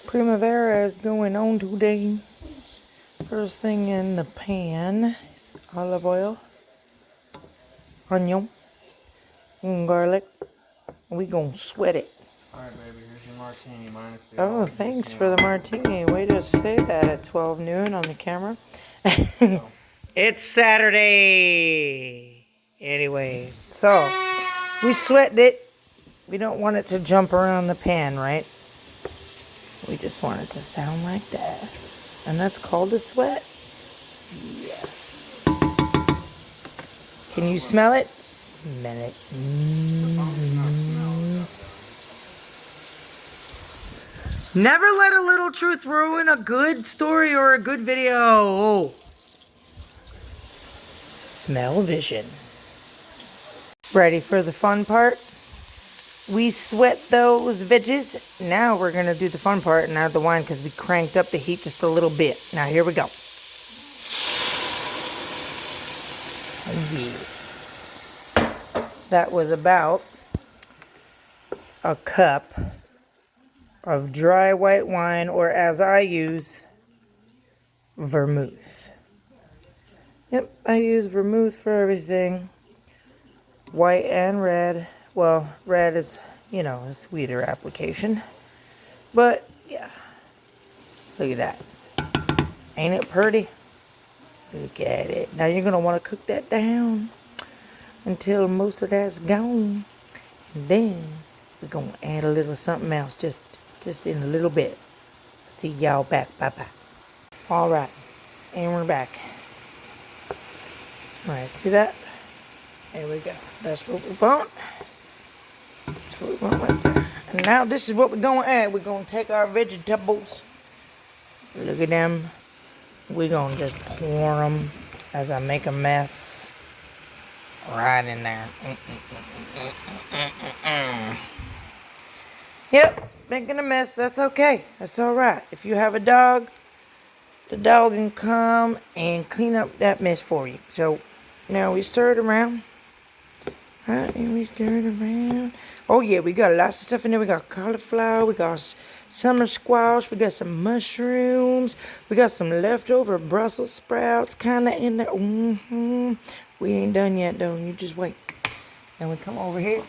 Primavera is going on today. First thing in the pan is olive oil, onion, and garlic. We gonna sweat it. Alright, baby, here's your martini minus the Oh, thanks for the martini. Way to say that at 12 noon on the camera. It's Saturday. Anyway, so we sweated it. We don't want it to jump around the pan, right? We just want it to sound like that. And that's called a sweat. Yeah. Can you smell it? Smell it. Never let a little truth ruin a good story or a good video. Smell vision. Ready for the fun part? We sweat those veggies. Now we're going to do the fun part and add the wine because we cranked up the heat just a little bit. Now here we go. That was about a cup of dry white wine, or as I use, vermouth. Yep, I use vermouth for everything. White and red. Well, red is, a sweeter application. But, yeah. Look at that. Ain't it pretty? Look at it. Now you're going to want to cook that down until most of that's gone. And then we're going to add a little something else just in a little bit. See y'all back. Bye-bye. All right. And we're back. All right. See that? There we go. That's what we want. That's what we want right there. And now this is what we're going to add. We're going to take our vegetables. Look at them. We're going to just pour them as I make a mess. Right in there. Yep. Making a mess. That's okay. That's all right. If you have a dog, the dog can come and clean up that mess for you. So now we stir it around. Right, and we stir it around. Oh, yeah, we got lots of stuff in there. We got cauliflower. We got summer squash. We got some mushrooms. We got some leftover Brussels sprouts kind of in there. We ain't done yet, though. You just wait. And we come over here.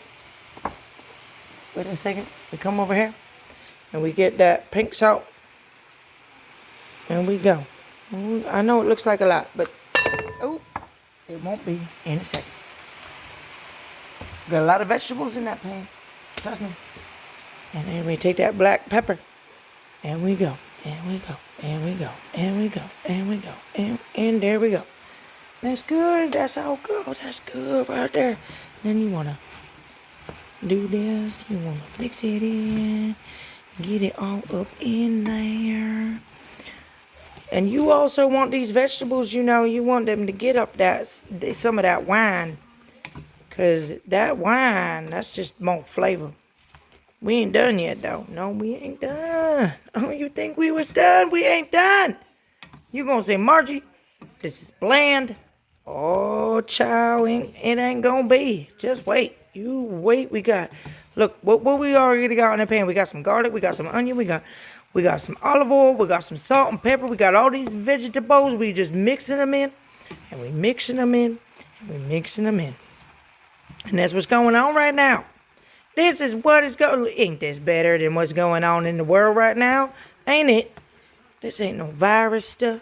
Wait a second. We come over here. And we get that pink salt. And we go. I know it looks like a lot, but it won't be in a second. Got a lot of vegetables in that pan. Trust me. And then we take that black pepper. And we go. And we go. And we go. And we go. And we go. And there we go. That's good. That's all good. That's good right there. Then you want to do this. You want to mix it in. Get it all up in there. And you also want these vegetables, you want them to get up some of that wine. Because that wine, that's just more flavor. We ain't done yet, though. No, we ain't done. Oh, you think we was done? We ain't done. You gonna say, Margie, this is bland. Oh, child, it ain't gonna be. Just wait. You wait. We got, look, what we already got in the pan. We got some garlic. We got some onion. We got some olive oil. We got some salt and pepper. We got all these vegetables. We just mixing them in. And we mixing them in. And we mixing them in. And that's what's going on right now. This is what is going. Ain't this better than what's going on in the world right now? Ain't it? This ain't no virus stuff.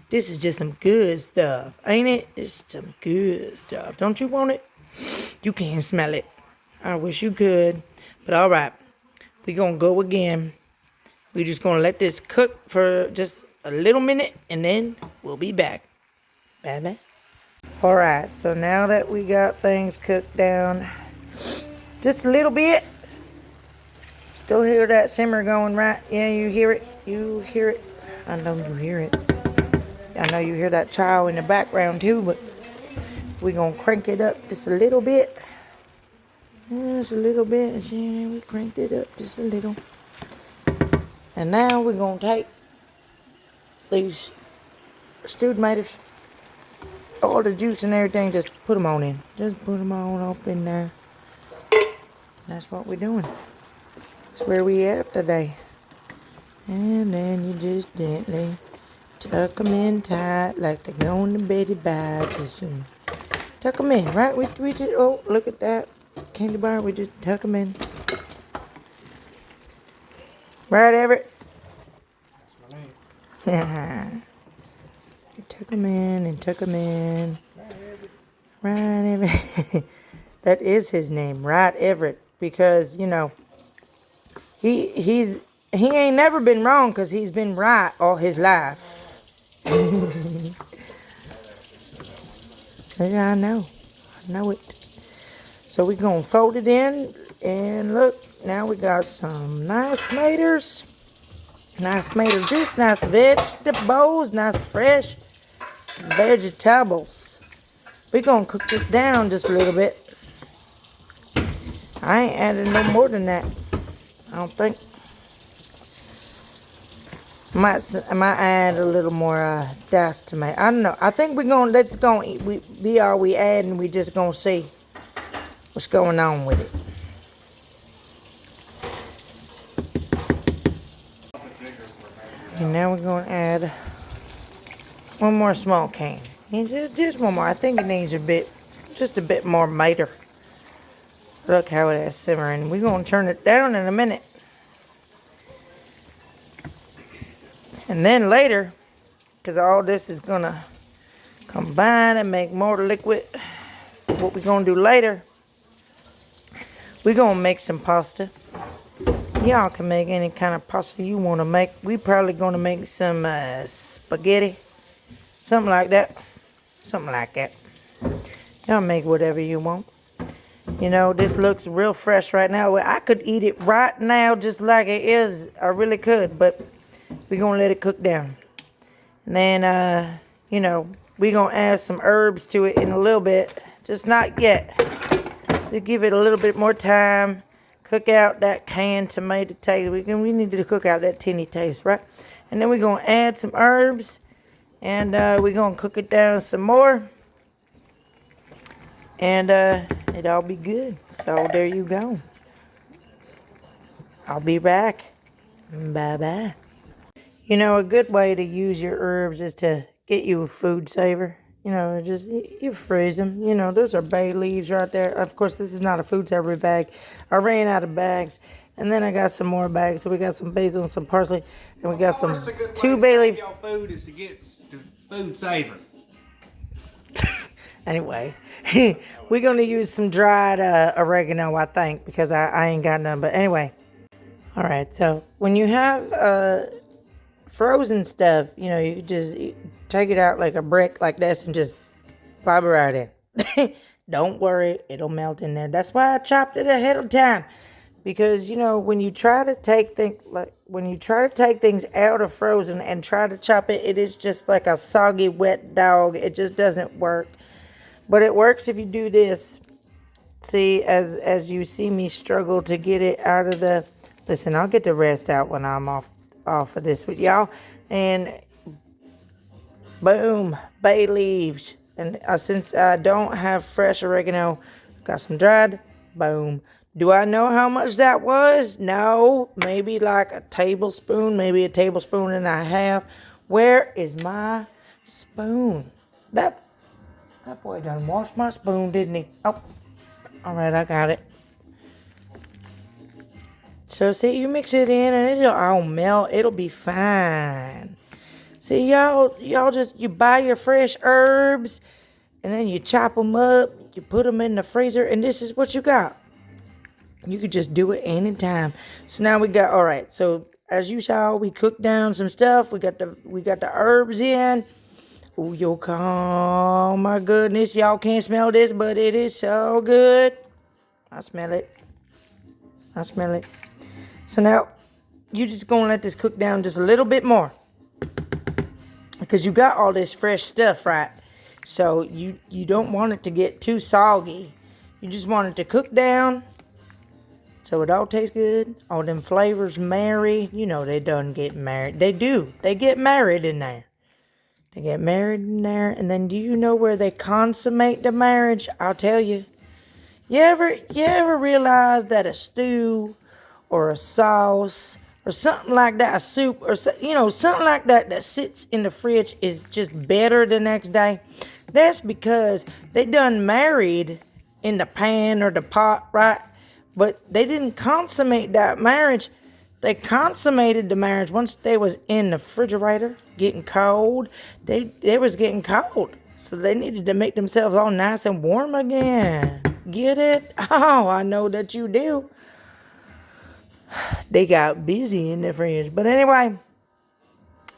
This is just some good stuff. Ain't it? This is some good stuff. Don't you want it? You can't smell it. I wish you could. But all right. We're going to go again. We're just going to let this cook for just a little minute. And then we'll be back. Bye-bye. Alright, so now that we got things cooked down just a little bit, still hear that simmer going, right? Yeah, you hear it? You hear it? I know you hear it. I know you hear that chow in the background too, but we're going to crank it up just a little bit. Just a little bit. See, we cranked it up just a little. And now we're going to take these stewed tomatoes, all the juice and everything, just put them on in. Just put them on up in there. That's what we're doing. That's where we at today. And then you just gently tuck them in tight like they're going to Betty Bye. Just tuck them in, right? We just, oh, look at that candy bar. We just tuck them in. Right, Everett? That's my name. Tuck them in and tuck them in. Right, Everett. That is his name, Right Everett, because, you know, he ain't never been wrong because he's been right all his life. Yeah, I know it. So we're going to fold it in, and look, now we got some nice tomatoes, nice tomato juice, nice vegetables, nice fresh vegetables. We're going to cook this down just a little bit. I ain't adding no more than that, I don't think. I might add a little more diced tomato. I don't know. I think let's go eat. We add, and we just gonna see what's going on with it. And now we're gonna add one more small can. Just one more. I think it needs just a bit more mater. Look how it is simmering. We're gonna turn it down in a minute. And then later, because all this is going to combine and make more liquid, what we're going to do later, we're going to make some pasta. Y'all can make any kind of pasta you want to make. We probably going to make some spaghetti, something like that. Something like that. Y'all make whatever you want. You know, this looks real fresh right now. Well, I could eat it right now just like it is. I really could, but we're going to let it cook down. And then, you know, we're going to add some herbs to it in a little bit. Just not yet. To give it a little bit more time. Cook out that canned tomato taste. We need to cook out that tinny taste, right? And then we're going to add some herbs. And we're going to cook it down some more. And it'll be good. So there you go. I'll be back. Bye-bye. You know, a good way to use your herbs is to get you a food saver. You know, just you freeze them. You know, those are bay leaves right there. Of course, this is not a food saver bag. I ran out of bags, and then I got some more bags. So we got some basil and some parsley, and we got some 2 bay leaves. Your food is to get food saver. Anyway, we're gonna use some dried oregano, I think, because I ain't got none. But anyway, all right. So when you have frozen stuff, you know, you just take it out like a brick like this and just plop it right in. Don't worry, it'll melt in there. That's why I chopped it ahead of time, because you know when you try to take things out of frozen and try to chop it, it is just like a soggy wet dog. It just doesn't work. But it works if you do this. See, as you see me struggle to get it out of the. Listen, I'll get the rest out when I'm off of this with y'all. And boom, bay leaves. And since I don't have fresh oregano, got some dried. Boom. Do I know how much that was? No. Maybe like a tablespoon, maybe a tablespoon and a half. Where is my spoon? That boy done washed my spoon, didn't he? Oh, all right, I got it. So see, you mix it in and it'll all melt. It'll be fine. See, y'all just, you buy your fresh herbs and then you chop them up. You put them in the freezer and this is what you got. You could just do it anytime. So now we got, all right. So as you saw, we cooked down some stuff. We got the herbs in. Oh my goodness. Y'all can't smell this, but it is so good. I smell it. So now, you're just going to let this cook down just a little bit more. Because you got all this fresh stuff, right? So you don't want it to get too soggy. You just want it to cook down. So it all tastes good. All them flavors marry. You know they done get married. They do. They get married in there. And then do you know where they consummate the marriage? I'll tell you. You ever realize that a stew or a sauce or something like that, a soup or something like that that sits in the fridge is just better the next day, that's because they done married in the pan or the pot, right? But they didn't consummate that marriage. They consummated the marriage once they was in the refrigerator getting cold. They was getting cold. So they needed to make themselves all nice and warm again. Get it? Oh, I know that you do. They got busy in the fridge. But anyway,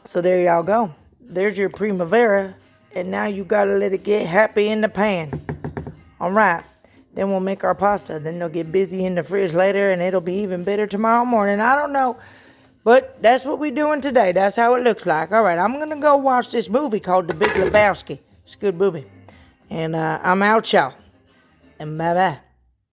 so there y'all go. There's your Primavera. And now you gotta let it get happy in the pan. All right. Then we'll make our pasta. Then they'll get busy in the fridge later, and it'll be even better tomorrow morning. I don't know. But that's what we're doing today. That's how it looks like. All right, I'm going to go watch this movie called The Big Lebowski. It's a good movie. And I'm out, y'all. And bye-bye.